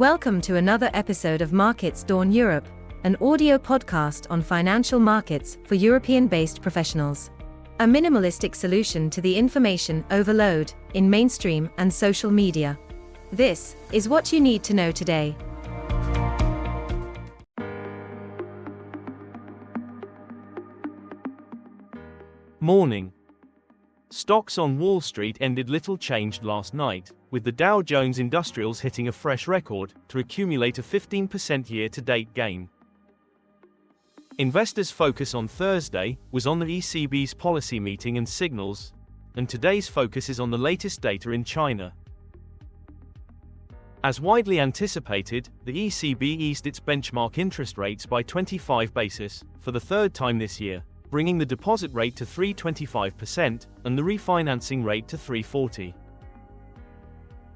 Welcome to another episode of Markets Dawn Europe, an audio podcast on financial markets for European-based professionals. A minimalistic solution to the information overload in mainstream and social media. This is what you need to know today. Morning. Stocks on Wall Street ended little changed last night, with the Dow Jones Industrials hitting a fresh record to accumulate a 15% year-to-date gain. Investors' focus on Thursday was on the ECB's policy meeting and signals, and today's focus is on the latest data in China. As widely anticipated, the ECB eased its benchmark interest rates by 25 basis for the third time this year, bringing the deposit rate to 3.25% and the refinancing rate to 3.40%.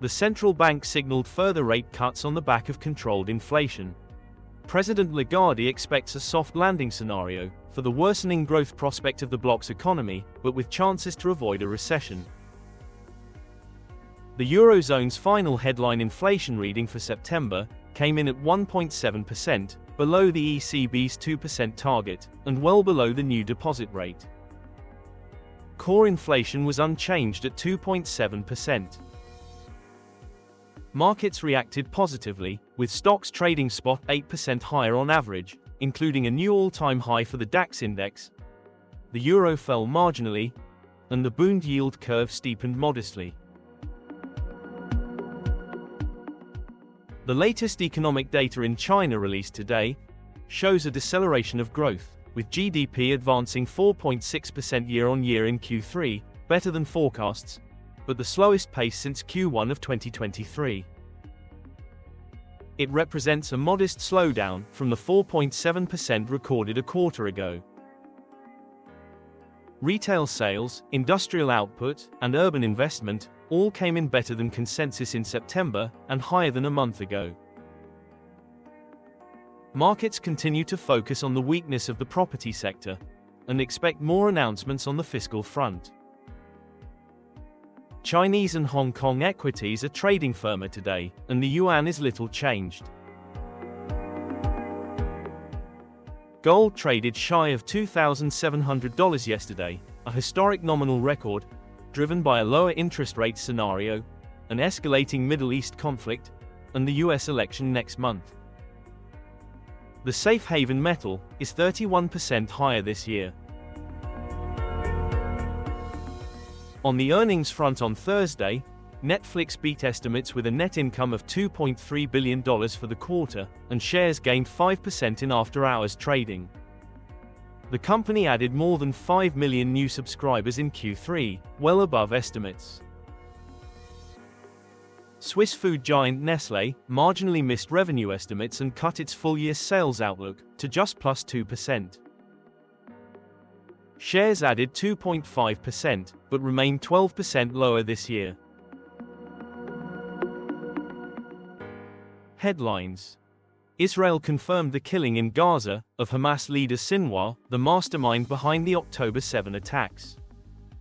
The central bank signaled further rate cuts on the back of controlled inflation. President Lagarde expects a soft landing scenario for the worsening growth prospect of the bloc's economy, but with chances to avoid a recession. The Eurozone's final headline inflation reading for September came in at 1.7%, below the ECB's 2% target, and well below the new deposit rate. Core inflation was unchanged at 2.7%. Markets reacted positively, with stocks trading spot 8% higher on average, including a new all-time high for the DAX index. The euro fell marginally, and the bond yield curve steepened modestly. The latest economic data in China released today shows a deceleration of growth, with GDP advancing 4.6% year-on-year in Q3, better than forecasts, but the slowest pace since Q1 of 2023. It represents a modest slowdown from the 4.7% recorded a quarter ago. Retail sales, industrial output, and urban investment all came in better than consensus in September and higher than a month ago. Markets continue to focus on the weakness of the property sector and expect more announcements on the fiscal front. Chinese and Hong Kong equities are trading firmer today, and the yuan is little changed. Gold traded shy of $2,700 yesterday, a historic nominal record, driven by a lower interest rate scenario, an escalating Middle East conflict, and the US election next month. The safe haven metal is 31% higher this year. On the earnings front on Thursday, Netflix beat estimates with a net income of $2.3 billion for the quarter, and shares gained 5% in after-hours trading. The company added more than 5 million new subscribers in Q3, well above estimates. Swiss food giant Nestlé marginally missed revenue estimates and cut its full-year sales outlook to just plus 2%. Shares added 2.5%, but remain 12% lower this year. Headlines: Israel confirmed the killing in Gaza of Hamas leader Sinwar, the mastermind behind the October 7 attacks.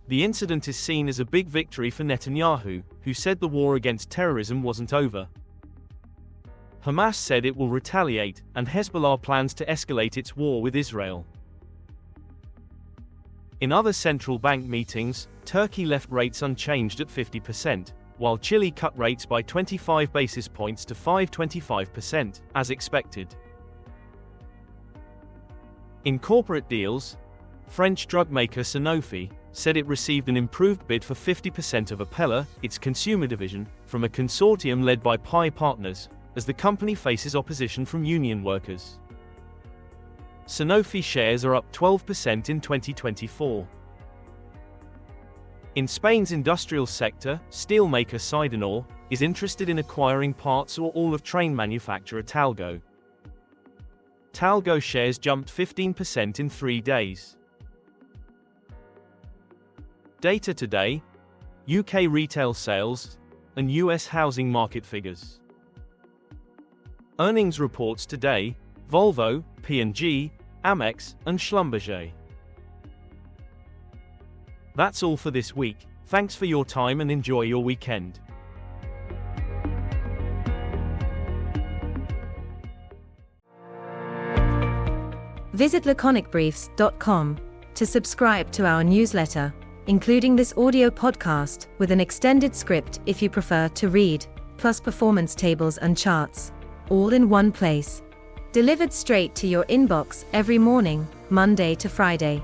The incident is seen as a big victory for Netanyahu, who said the war against terrorism wasn't over. Hamas said it will retaliate, and Hezbollah plans to escalate its war with Israel. In other central bank meetings, Turkey left rates unchanged at 50%, while Chile cut rates by 25 basis points to 5.25%, as expected. In corporate deals, French drug maker Sanofi said it received an improved bid for 50% of Appella, its consumer division, from a consortium led by PI Partners, as the company faces opposition from union workers. Sanofi shares are up 12% in 2024. In Spain's industrial sector, steelmaker Sidenor is interested in acquiring parts or all of train manufacturer Talgo. Talgo shares jumped 15% in 3 days. Data today: UK retail sales and US housing market figures. Earnings reports today: Volvo, P&G, Amex, and Schlumberger. That's all for this week. Thanks for your time and enjoy your weekend. Visit laconicbriefs.com to subscribe to our newsletter, including this audio podcast with an extended script if you prefer to read, plus performance tables and charts, all in one place. Delivered straight to your inbox every morning, Monday to Friday.